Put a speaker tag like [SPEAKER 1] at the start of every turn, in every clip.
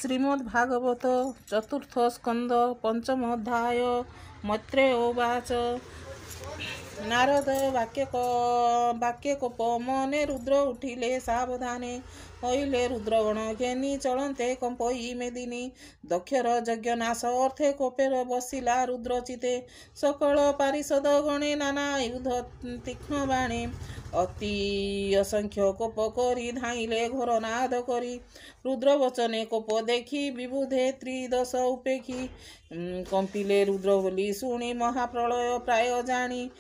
[SPEAKER 1] श्रीमद्भागवत चतुर्थ स्कंद पंचम अध्याय। मैत्रेय उवाच। नारद वाक्य कोप मने रुद्र उठिले सावधाने। हईले रुद्रगण घेनी चलन्ते कंपई मेदिनी। दक्षर यज्ञ नाश अर्थे कोपेर बसिला रुद्रचिते। सकल पारिषद गणे नाना युध तीक्ष्ण बाणे। अति असंख्य कोप करी धाइले घोरनाद करी। रुद्र वचने कोप देखी विबुधे त्रिदश उपेखी। कंपिले रुद्र बोली शुणी महाप्रलय प्राय जानी।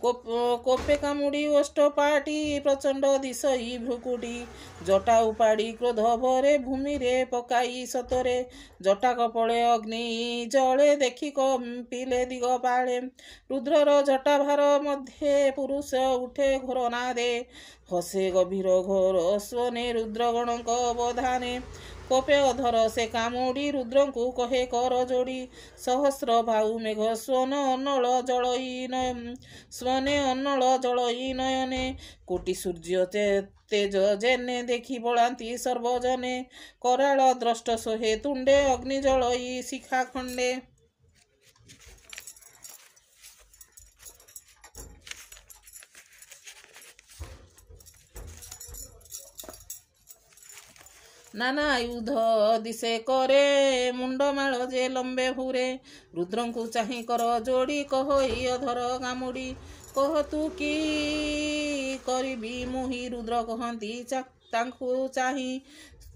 [SPEAKER 1] कोपे कामुड़ी ओष्टपाटी प्रचंड दिशई भ्रुकुटी। जटा उपाड़ी क्रोध भरे भूमि रे पकाई सतरे। जटा कपड़े अग्नि जले देखी कंपिले दिगपाले। रुद्रर जटा भार मध्ये पुरुष उठे घोर नादे। हसे गभीर घोर स्वने रुद्रगणक बधाने। कोपे अधर से कामुड़ी रुद्रंकु कहे कर जोड़ी। सहस्र भाऊ मेघ स्वने अन्नल जलई नयने। कोटि सूर्य तेज जेने देखी बलांती सर्वजने। कराल द्रष्ट सोहे तुंडे अग्नि जलई शिखा खंडे। नाना युध दिशे करे मुंडमाल जे लंबे हुरे। रुद्रंकु चाही कर जोड़ी कही अधर कामुड़ी। कह तू की करिबी मुही रुद्र कहती तांकु चाही।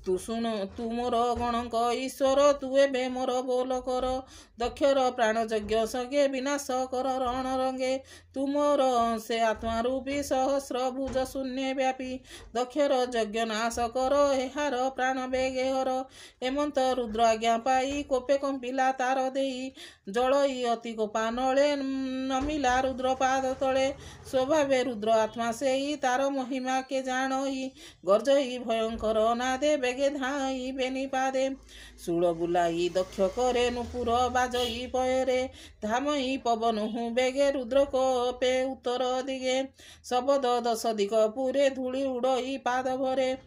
[SPEAKER 1] तू शुण तू मोर गणक ईश्वर तू एबे मोर बोल कर। दक्षर प्राण यज्ञ सगे विनाश कर रण रंगे। तू मोर से आत्मा रूपी सहस्र भुज शून्य व्यापी। दक्षर यज्ञ नाश कर एहार प्राण बेगे हर। हेमंत रुद्र आज्ञा पाई कोपे कंपिला तार देई। जलई अति कोपा नले नमिला रुद्र पाद तले। स्वभावे रुद्र आत्मा सेई तार महिमा के जानई। गर्जई भयंकर नादे बेगे धाई बेनी पादे। शूल बुलाई दक्ष करे नुपुर बाजई पयरे। धामई पवन हूँ बेगे रुद्र कोपे उत्तर दिगे। शबद दश दिग पुरे धूଳି उड़ई पाद भरे।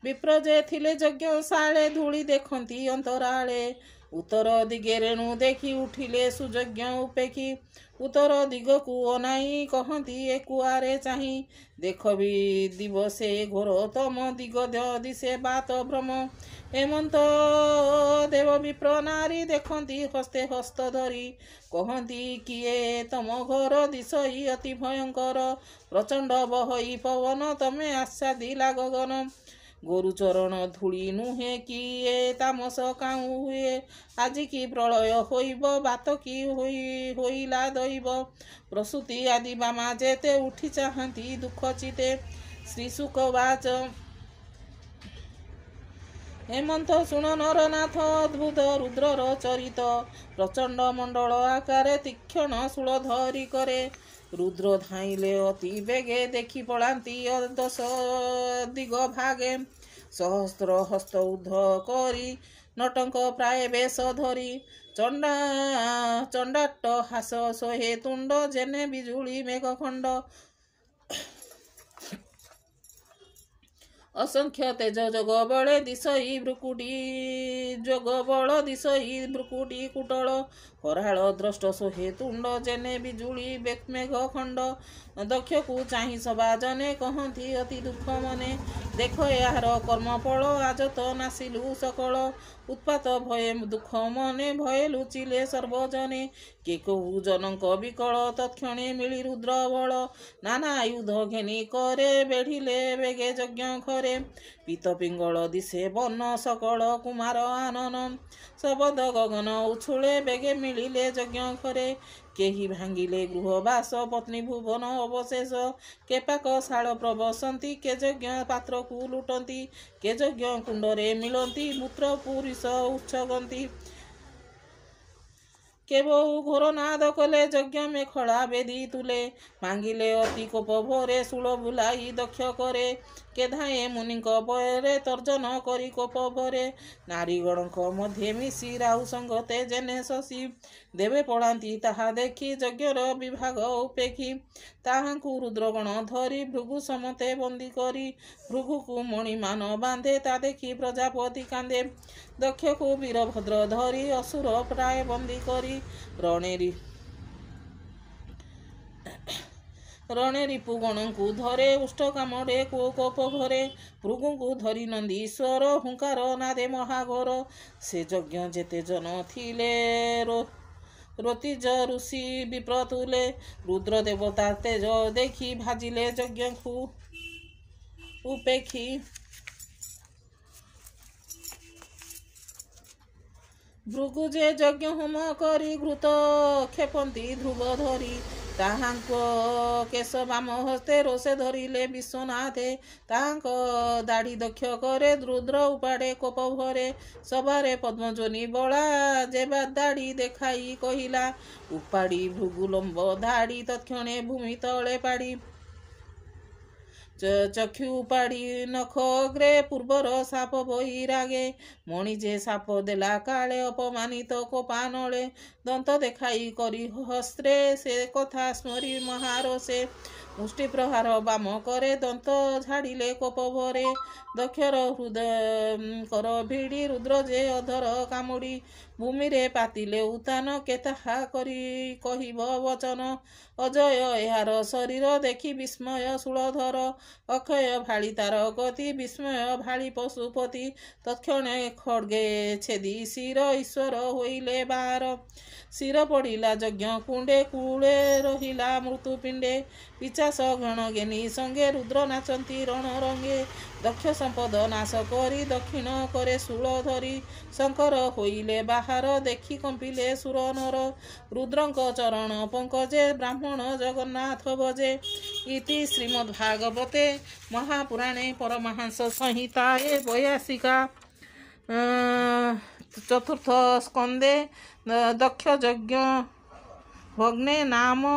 [SPEAKER 1] विप्र जे थिले यज्ञशाळे धूଳି देखती अंतराळे। उत्तर दिगे रेणु देखी उठिले सुयज्ञ उपेखी। उत्तर दिगकु अनाई कहती एकुआरे चाही। देख भी दिवसे घोर तम दिग दिशे बात भ्रम। हेमंत देव विप्र नारी देखती हस्ते हस्त धरी। कहती किए तम घर दिशई अति भयंकर। प्रचंड बहई पवन तमे आस्वादिला गगन। गोरु चरण धूଳି नुहे किए तामस काऊ हुए। আজি की प्रलय होइब बात की होइला दैव। प्रसूति आदि बामा जेते उठी चाहती दुख चिते। श्री शुकवाच। हेमंत शुण नरनाथ अद्भुत रुद्रर चरित। प्रचंड मंडल आकारे तीक्षण शूल धरी करे। रुद्र धाइले अति बेगे देखी पलांती दश दिग भागे। सहस्र हस्त उद्ध करी नटंक प्राय बेश धरी। चंडाट हास सोहे तुंड जेने बिजुली मेघ खंड। असंख्य तेज जोग बले दिशई भ्रुकुटी कुटल। कराल द्रष्ट सोहे तुंड जेने बिजुली मेघ खंड। दक्ष को चाही सभा जने कहती अति दुख मने। देख यार कर्म फल आज तो नासिलु सकल। उत्पात भये दुख मने भये लुचिले सर्वजने। के कहू जनक विकल तत्क्षणे मिली रुद्र बल। नाना आयुध घेनी करे बेढ़िले बेगे यज्ञ खरे। पीत पिंगल दिशे वन सकल कुमार आनन। शबद गगन उछुले बेगे मिलिले यज्ञ खरे। केही भांगिले गृहवास पत्नी भुवन अवशेष। के पाक शाल प्रबसंती के यज्ञ पात्र को लुटंती। के यज्ञ कुंडरे मिलंती मूत्र पुरुष उच्छगंती। के बहु घोर नाद कले यज्ञ में खड़ा बेदी तुले। मांगिले अति कोप भरे शूल बुलाई दक्ष करे। କେଧାଏ ମୁନିଙ୍କ ବୟରେ ତର୍ଜନ କରି କୋପ ଭରେ ନାରୀଗଣଙ୍କ ମଧ୍ୟରେ ମିଶି ରାହୁ ସଙ୍ଗତେ ଜେନେ ଶଶୀ ଦେବେ ପଳାନ୍ତି ତାହା ଦେଖି ଯଜ୍ଞର ବିଭାଗ ଉପେକ୍ଷୀ ତାହାଙ୍କୁ ରୁଦ୍ରଗଣ ଧରି ଭୃଗୁ ସମତେ ବନ୍ଦୀ କରି ଭୃଗୁକୁ ମଣିମାନ ବାନ୍ଧେ ତା ଦେଖି ପ୍ରଜାପତି କାନ୍ଦେ ଦକ୍ଷକୁ ବୀରଭଦ୍ର ଧରି ଅସୁର ପ୍ରାୟ ବନ୍ଦୀ କରି ରଣେ ରିପୁଗଣଙ୍କୁ ଧରେ ଉଷ୍ଟ କାମରେ କୋପ ଭରେ ଭୃଗୁଙ୍କୁ ଧରି ନନ୍ଦୀ ଈଶ୍ୱର ହୁଙ୍କାର ନାଦେ ମହାଘୋର ସେ ଯଜ୍ଞ ଯେତେ ଜନ ଥିଲେ ରତିଜ ଋଷି ବିପ୍ରତୁଲେ ରୁଦ୍ର ଦେବତା ତେଜ ଦେଖି ଭାଜିଲେ ଯଜ୍ଞକୁ ଉପେକ୍ଷୀ ଭୃଗୁ ଯେ ଯଜ୍ଞ ହୋମ କରି ଘୃତ କ୍ଷେପନ୍ତି ଧ୍ରୁବ ଧରି ତାହାଙ୍କ କେଶ ବାମ ହସ୍ତେ ରୋଷେ ଧରିଲେ ବିଶ୍ୱନାଥେ ତାହାଙ୍କ ଦାଢ଼ି ଦକ୍ଷ କରେ ରୁଦ୍ର ଉପାଡ଼େ କୋପ ଭରେ ସଭାରେ ପଦ୍ମଜୋନି ବଳା ଯେବା ଦାଢ଼ି ଦେଖାଇ କହିଲା ଉପାଡ଼ି ଭୃଗୁ ଲମ୍ବ ଧାଡ଼ି ତତ୍କ୍ଷଣେ ଭୂମି ତଳେ ପାଡ଼ି ଚକ୍ଷୁ ଉପାଡ଼ି ନଖ ଅଗ୍ରେ ପୂର୍ବର ସାପ ବୈରାଗେ ମଣି ଯେ ସାପ ଦେଲା କାଳେ ଅପମାନିତ କୋପାନଳେ ଦନ୍ତ ଦେଖାଇ କରି ହସ୍ତ୍ରେ ସେ କଥା ସ୍ମରି ମହାରୋଷେ ମୁଷ୍ଟି ପ୍ରହାର ବାମ କରେ ଦନ୍ତ ଝାଡ଼ିଲେ କୋପ ଭରେ ଦକ୍ଷର ହୃଦୟଙ୍କର ଭିଡ଼ି ରୁଦ୍ର ଯେ ଅଧର କାମୁଡ଼ି ଭୂମିରେ ପାତିଲେ ଉତ୍ତାନ କେତାହା କରି କହିବ ବଚନ ଅଜୟ ଏହାର ଶରୀର ଦେଖି ବିସ୍ମୟ ଶୂଳଧର ଅକ୍ଷୟ ଭାଳି ତାର ଗତି ବିସ୍ମୟ ଭାଳି ପଶୁପତି ତତ୍କ୍ଷଣେ ଖଡ୍ଗେ ଛେଦି ଶିର ଈଶ୍ୱର ହୋଇଲେ ବାହାର ଶିର ପଡ଼ିଲା ଯଜ୍ଞ କୁଣ୍ଡେ କୂଳେ ରହିଲା ମୃତ୍ୟୁପିଣ୍ଡେ ପିଚାସ ଘଣ ଗେନି ସଙ୍ଗେ ରୁଦ୍ର ନାଚନ୍ତି ରଣରଙ୍ଗେ ଦକ୍ଷ ସମ୍ପଦ ନାଶ କରି ଦକ୍ଷିଣ କରେ ଶୂଳ ଧରି ଶଙ୍କର ହୋଇଲେ ବାହାର ଦେଖି କମ୍ପିଲେ ସୁରନର ରୁଦ୍ରଙ୍କ ଚରଣ ପଙ୍କଜେ ବ୍ରାହ୍ମଣ ଜଗନ୍ନାଥ ଭଜେ ଇତି ଶ୍ରୀମଦ୍ଭାଗବତେ ମହାପୁରାଣେ ପରମହଂସ ସଂହିତାଏ ବୈୟାସିକା ଚତୁର୍ଥ ସ୍କନ୍ଧେ ଦକ୍ଷ ଯଜ୍ଞ ଭଗ୍ନେ ନାମ